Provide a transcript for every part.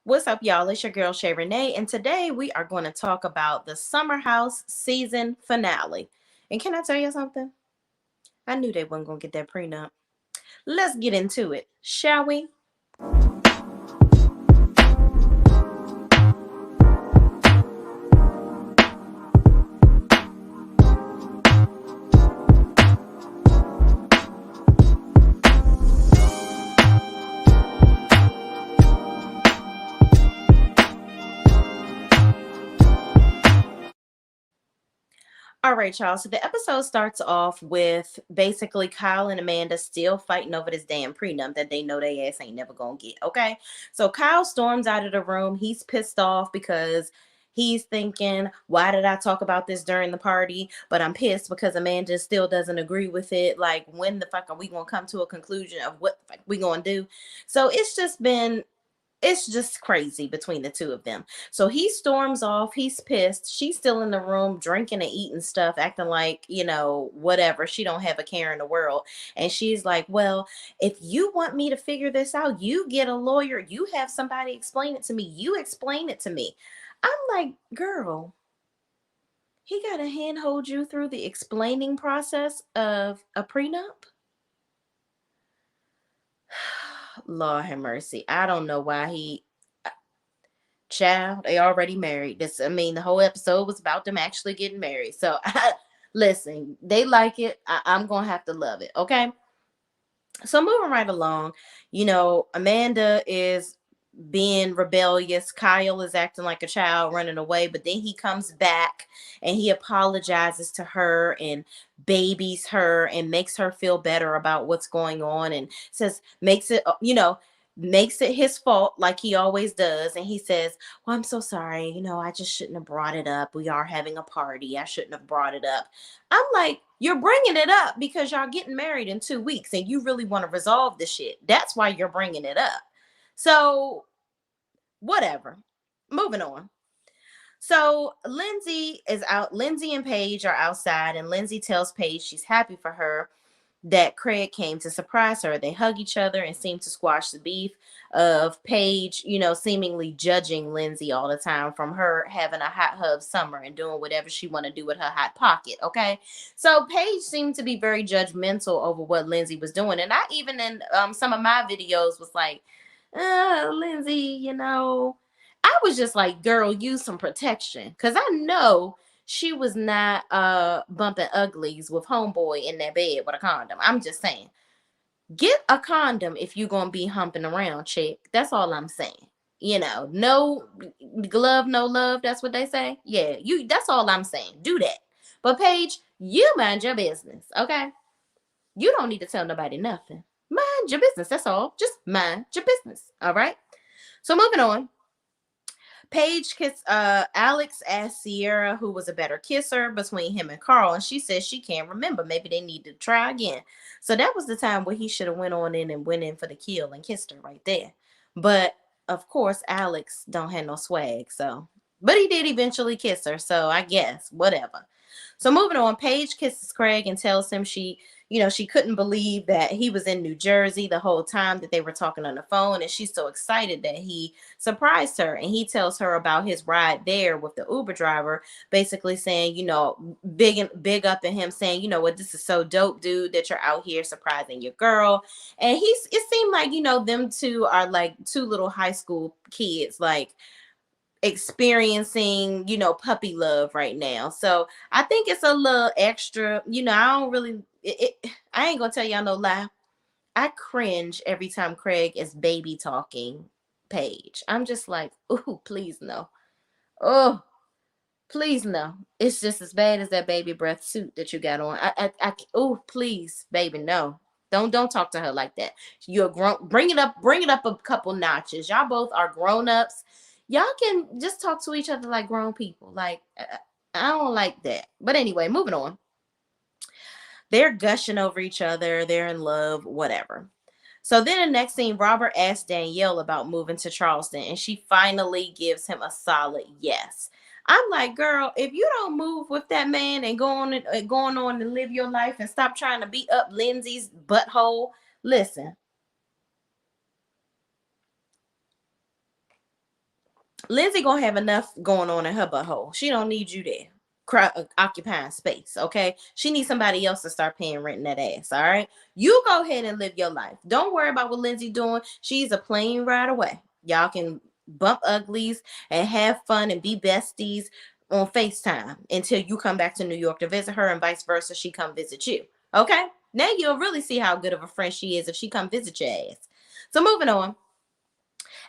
What's up, y'all? It's your girl Shay Renee, and today we are going to talk about the Summer House season finale. And can I tell you something? I knew they weren't going to get that prenup. Let's get into it, shall we? All right, y'all. So the episode starts off with basically Kyle and Amanda still fighting over this damn prenup that they know they ass ain't never gonna get. Okay. So Kyle storms out of the room. He's pissed off because he's thinking, why did I talk about this during the party? But I'm pissed because Amanda still doesn't agree with it. Like, when the fuck are we gonna come to a conclusion of what the fuck we gonna do? So it's just crazy between the two of them. So he storms off. He's pissed. She's still in the room drinking and eating stuff, acting like, whatever. She don't have a care in the world. And she's like, well, if you want me to figure this out, you get a lawyer. You have somebody explain it to me. You explain it to me. I'm like, girl, he got to handhold you through the explaining process of a prenup? Lord have mercy. I don't know why child, they already married. The whole episode was about them actually getting married. So listen, they like it. I'm gonna have to love it. Okay. So moving right along, Amanda is being rebellious. Kyle is acting like a child running away, but then he comes back and he apologizes to her and babies her and makes her feel better about what's going on, and makes it his fault like he always does. And he says, well, I'm so sorry, I just shouldn't have brought it up. We are having a party. I shouldn't have brought it up. I'm like, you're bringing it up because y'all getting married in 2 weeks and you really want to resolve the shit. That's why you're bringing it up. So whatever. Moving on. So Lindsay and Paige are outside, and Lindsay tells Paige she's happy for her that Craig came to surprise her. They hug each other and seem to squash the beef of Paige, seemingly judging Lindsay all the time from her having a hot hub summer and doing whatever she want to do with her hot pocket. Okay. So Paige seemed to be very judgmental over what Lindsay was doing. And I even in some of my videos was like, Lindsay, I was just like, girl, use some protection. Because I know she was not bumping uglies with homeboy in that bed with a condom. I'm just saying, get a condom if you're gonna be humping around, chick. That's all I'm saying. No glove, no love. That's what they say. Yeah, that's all I'm saying. Do that. But Paige, you mind your business, okay? You don't need to tell nobody nothing. Mind your business. That's all. Just mind your business. All right. So moving on. Alex asked Sierra who was a better kisser between him and Carl, and she says she can't remember. Maybe they need to try again. So that was the time where he should have went in for the kill and kissed her right there. But of course, Alex don't have no swag, but he did eventually kiss her, so I guess whatever. So moving on, Paige kisses Craig and tells him she couldn't believe that he was in New Jersey the whole time that they were talking on the phone. And she's so excited that he surprised her. And he tells her about his ride there with the Uber driver, basically saying, big up in him, saying, what, this is so dope, dude, that you're out here surprising your girl. And it seemed like, them two are like two little high school kids, like experiencing, puppy love right now. So I think it's a little extra, I don't really, I ain't gonna tell y'all no lie. I cringe every time Craig is baby talking Paige. I'm just like, ooh, please no. Oh, please no. It's just as bad as that baby breath suit that you got on. Oh, please, baby, no. Don't talk to her like that. You're grown. Bring it up a couple notches. Y'all both are grown ups. Y'all can just talk to each other like grown people. Like, I don't like that. But anyway, moving on. They're gushing over each other. They're in love, whatever. So then the next scene, Robert asks Danielle about moving to Charleston, and she finally gives him a solid yes. I'm like, girl, if you don't move with that man and going on and live your life and stop trying to beat up Lindsay's butthole, listen. Lindsay gonna have enough going on in her butthole. She don't need you there occupying space. Okay, she needs somebody else to start paying rent in that ass. All right, you go ahead and live your life. Don't worry about what Lindsay doing. She's a plane ride away. Y'all can bump uglies and have fun and be besties on FaceTime until you come back to New York to visit her, and vice versa. She come visit you. Okay, now you'll really see how good of a friend she is if she come visit your ass. So moving on.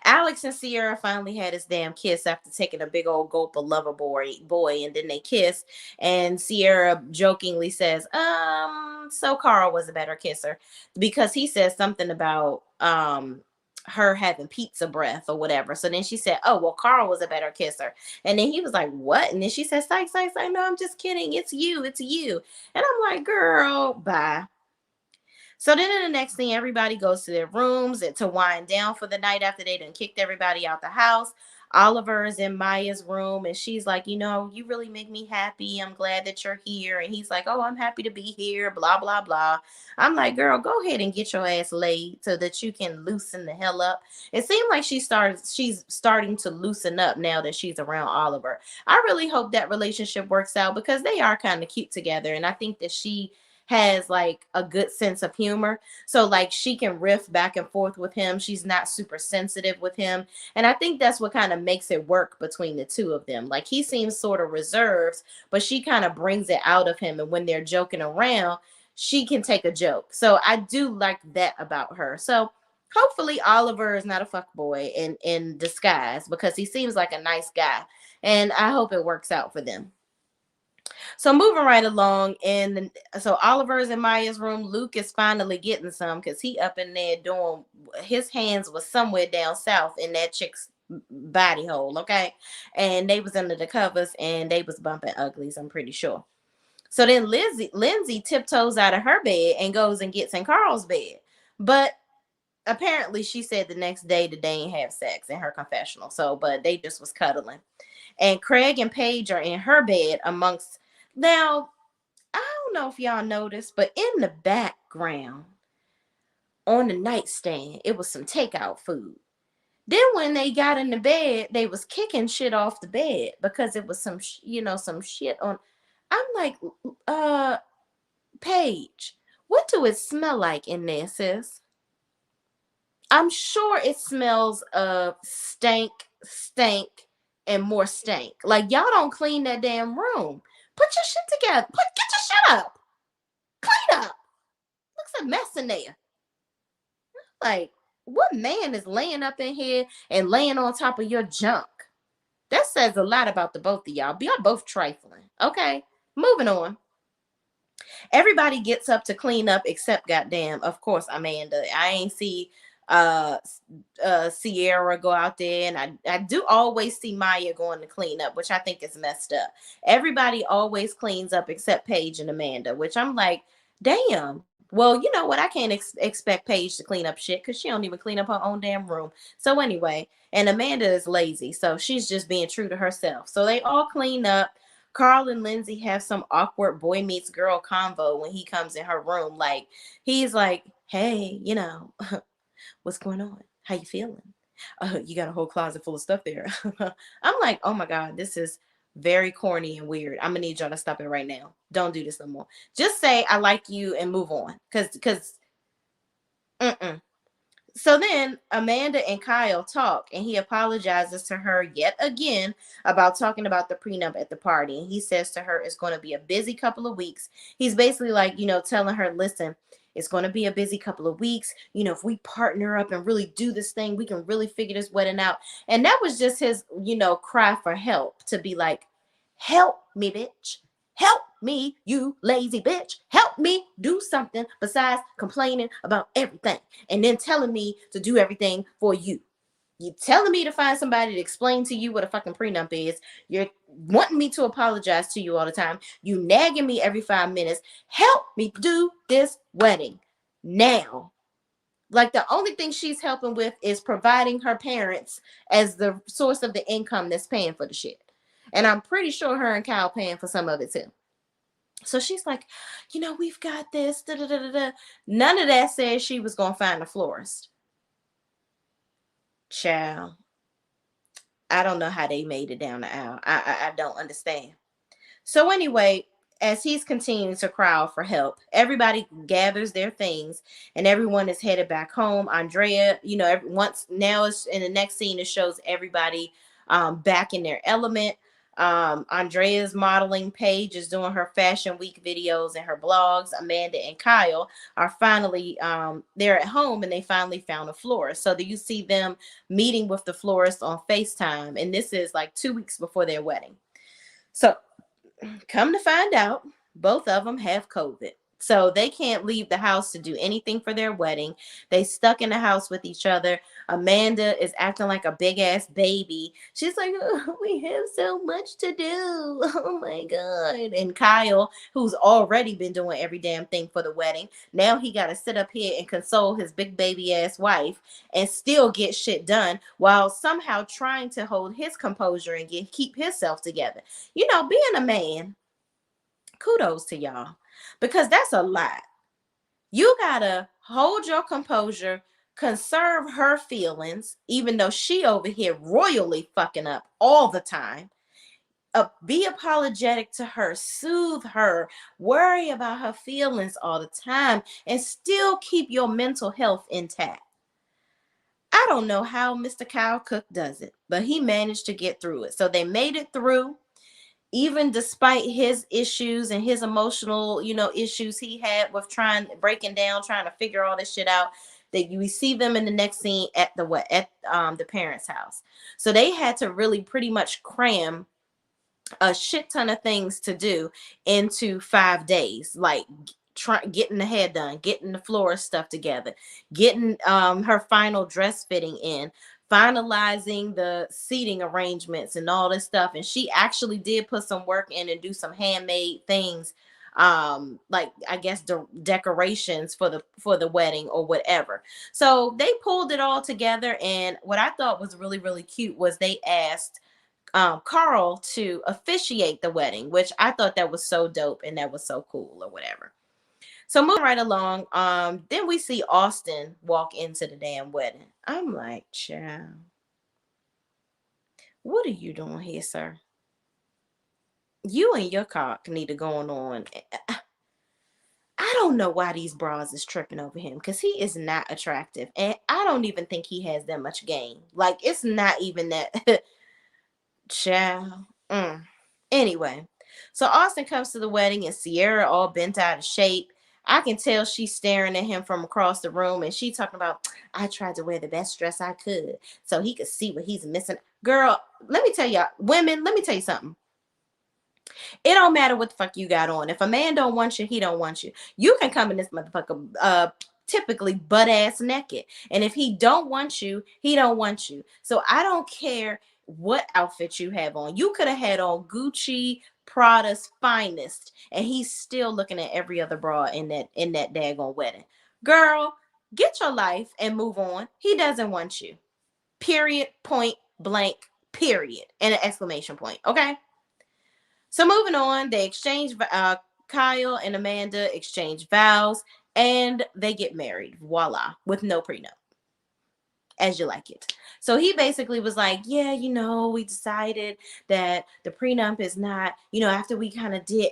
Alex and Sierra finally had his damn kiss after taking a big old gulp of lover boy, and then they kiss. And Sierra jokingly says, so Carl was a better kisser because he says something about her having pizza breath or whatever. So then she said, oh, well, Carl was a better kisser. And then he was like, what? And then she said, psych, psych, psych, no, I'm just kidding. It's you. It's you. And I'm like, girl, bye. So then in the next thing, everybody goes to their rooms and to wind down for the night after they done kicked everybody out the house. Oliver is in Maya's room and she's like, you really make me happy. I'm glad that you're here. And he's like, oh, I'm happy to be here, blah, blah, blah. I'm like, girl, go ahead and get your ass laid so that you can loosen the hell up. It seems like she's starting to loosen up now that she's around Oliver. I really hope that relationship works out because they are kind of cute together. And I think that she has like a good sense of humor. So like she can riff back and forth with him. She's not super sensitive with him. And I think that's what kind of makes it work between the two of them. Like he seems sort of reserved, but she kind of brings it out of him. And when they're joking around, she can take a joke. So I do like that about her. So hopefully Oliver is not a fuck boy in disguise because he seems like a nice guy. And I hope it works out for them. So moving right along, and so Oliver's in Maya's room. Luke is finally getting some because he up in there doing his hands was somewhere down south in that chick's body hole, okay? And they was under the covers and they was bumping uglies, I'm pretty sure. So then Lindsay tiptoes out of her bed and goes and gets in Carl's bed. But apparently she said the next day that they ain't have sex in her confessional. So, but they just was cuddling. And Craig and Paige are in her bed amongst now, I don't know if y'all noticed, but in the background on the nightstand, it was some takeout food. Then when they got in the bed, they was kicking shit off the bed because it was some shit on. I'm like, Paige, what do it smell like in there, sis? I'm sure it smells of stank, and more stank. Like y'all don't clean that damn room. Put your shit together. Get your shit up. Clean up. Looks a mess in there. Like, what man is laying up in here and laying on top of your junk? That says a lot about the both of y'all. Y'all both trifling. Okay, moving on. Everybody gets up to clean up except goddamn, of course, Amanda. I ain't see uh Sierra go out there, and I do always see Maya going to clean up, which I think is messed up. Everybody always cleans up except Paige and Amanda, which I'm like, damn. Well, you know what? I can't expect Paige to clean up shit because she don't even clean up her own damn room. So anyway, and Amanda is lazy, so she's just being true to herself. So they all clean up. Carl and Lindsay have some awkward boy meets girl convo when he comes in her room. Like he's like, "Hey, what's going on? How you feeling? You got a whole closet full of stuff there." I'm like, "Oh my god, this is very corny and weird. I'm gonna need y'all to stop it right now. Don't do this no more. Just say I like you and move on, cause, mm-mm. So then Amanda and Kyle talk, and he apologizes to her yet again about talking about the prenup at the party. And he says to her, it's going to be a busy couple of weeks. He's basically like, telling her, listen, it's going to be a busy couple of weeks. If we partner up and really do this thing, we can really figure this wedding out. And that was just his, cry for help, to be like, help me, bitch. Help me, you lazy bitch. Help me do something besides complaining about everything and then telling me to do everything for you. You're telling me to find somebody to explain to you what a fucking prenup is. You're wanting me to apologize to you all the time. You nagging me every 5 minutes. Help me do this wedding now. Like the only thing she's helping with is providing her parents as the source of the income that's paying for the shit. And I'm pretty sure her and Kyle paying for some of it too. So she's like, we've got this. Da, da, da, da, da. None of that says she was going to find a florist. Child. I don't know how they made it down the aisle. I don't understand. So anyway, as he's continuing to cry out for help, everybody gathers their things and everyone is headed back home. Andrea, once now is in the next scene, it shows everybody back in their element. Andrea's modeling page is doing her fashion week videos and her blogs. Amanda and Kyle are finally they're at home and they finally found a florist. So that you see them meeting with the florist on FaceTime, and this is like 2 weeks before their wedding. So come to find out, both of them have COVID. So they can't leave the house to do anything for their wedding. They stuck in the house with each other. Amanda is acting like a big ass baby. She's like, oh, we have so much to do. Oh my God. And Kyle, who's already been doing every damn thing for the wedding, now he got to sit up here and console his big baby ass wife and still get shit done while somehow trying to hold his composure and keep himself together. Being a man, kudos to y'all, because that's a lot. You gotta hold your composure, conserve her feelings, even though she over here royally fucking up all the time. Be apologetic to her, soothe her, worry about her feelings all the time, and still keep your mental health intact. I don't know how Mr. Kyle Cook does it, but he managed to get through it. So they made it through, even despite his issues and his emotional, issues he had with breaking down, trying to figure all this shit out. That we see them in the next scene at the parents' house. So they had to really pretty much cram a shit ton of things to do into 5 days, like getting the hair done, getting the floor stuff together, getting her final dress fitting in, finalizing the seating arrangements and all this stuff. And she actually did put some work in and do some handmade things, like I guess the decorations for the wedding or whatever. So they pulled it all together, and what I thought was really really cute was they asked Carl to officiate the wedding, which I thought that was so dope and that was so cool or whatever. So moving right along, then we see Austin walk into the damn wedding. I'm like, child, what are you doing here, sir? You and your cock need to go on. I don't know why these bras is tripping over him, because he is not attractive. And I don't even think he has that much game. Like, it's not even that. Child. Anyway, so Austin comes to the wedding and Sierra all bent out of shape. I can tell she's staring at him from across the room, and she talking about, I tried to wear the best dress I could so he could see what he's missing. Girl, let me tell y'all, women, let me tell you something. It don't matter what the fuck you got on. If a man don't want you, he don't want you. You can come in this motherfucker typically butt ass naked. And if he don't want you, he don't want you. So I don't care what outfit you have on. You could have had on Gucci, Prada's finest, and he's still looking at every other bra in that daggone wedding. Girl, get your life and move on. He doesn't want you. Period. Point blank. Period. And an exclamation point. Okay. So moving on, they exchange. Kyle and Amanda exchange vows, and they get married. Voila, with no prenup, as you like it. So he basically was like, yeah, we decided that the prenup is not, after we kind of did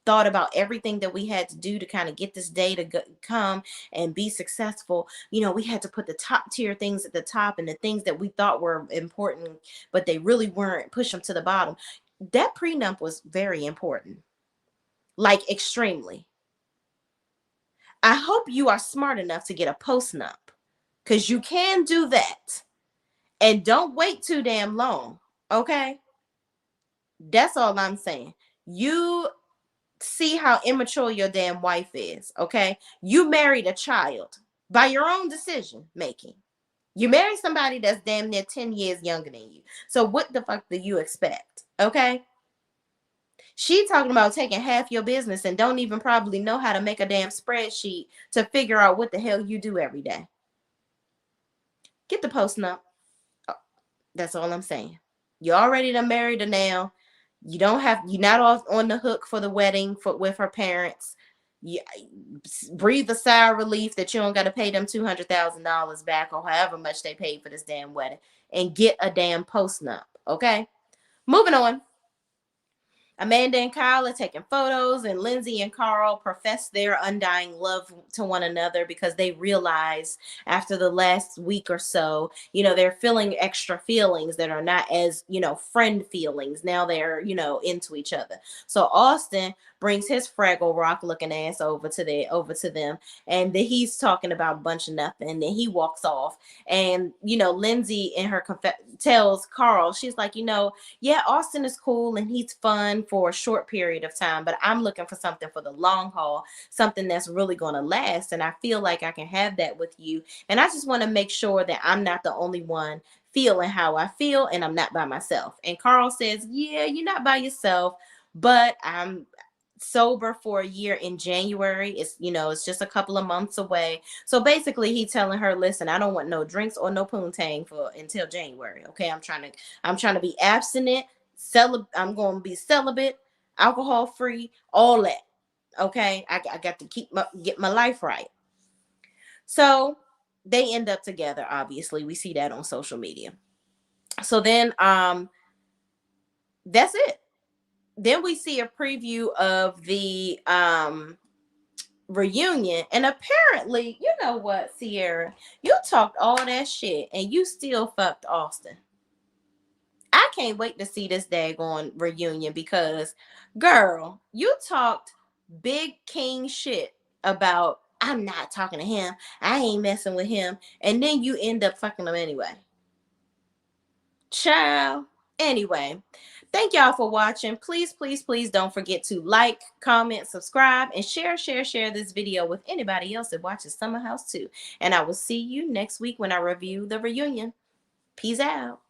thought about everything that we had to do to kind of get this day to come and be successful. We had to put the top tier things at the top, and the things that we thought were important, but they really weren't, push them to the bottom. That prenup was very important, like extremely. I hope you are smart enough to get a postnup, because you can do that. And don't wait too damn long. Okay? That's all I'm saying. You see how immature your damn wife is. Okay? You married a child by your own decision making. You married somebody that's damn near 10 years younger than you. So what the fuck do you expect? Okay? She talking about taking half your business and don't even probably know how to make a damn spreadsheet to figure out what the hell you do every day. Get the postnup. Oh, that's all I'm saying. You already done married her now. You're not off on the hook for the wedding with her parents. You breathe a sigh of relief that you don't got to pay them $200,000 back, or however much they paid for this damn wedding. and get a damn post-nup. Okay, moving on. Amanda and Kyle are taking photos, and Lindsay and Carl profess their undying love to one another because they realize after the last week or so, they're feeling extra feelings that are not as, friend feelings. Now they're, into each other. So Austin brings his Fraggle Rock looking ass over to them, and then he's talking about a bunch of nothing. And then he walks off, and Lindsay in her tells Carl, she's like, yeah, Austin is cool and he's fun for a short period of time, but I'm looking for something for the long haul, something that's really going to last. And I feel like I can have that with you. And I just want to make sure that I'm not the only one feeling how I feel and I'm not by myself. And Carl says, yeah, you're not by yourself, but I'm sober for a year in January. It's just a couple of months away. So basically he telling her, listen, I don't want no drinks or no poontang for until January. Okay. I'm trying to be abstinent, I'm going to be celibate, alcohol free, all that. Okay. I got to get my life right. So they end up together. Obviously we see that on social media. So then, that's it. Then we see a preview of the reunion, and apparently, you know what, Sierra, you talked all that shit and you still fucked Austin. I can't wait to see this daggone reunion because, girl, you talked big king shit about I'm not talking to him, I ain't messing with him, and then you end up fucking him anyway. Ciao. Anyway, thank y'all for watching. Please, please, please don't forget to like, comment, subscribe, and share this video with anybody else that watches Summer House too. And I will see you next week when I review the reunion. Peace out.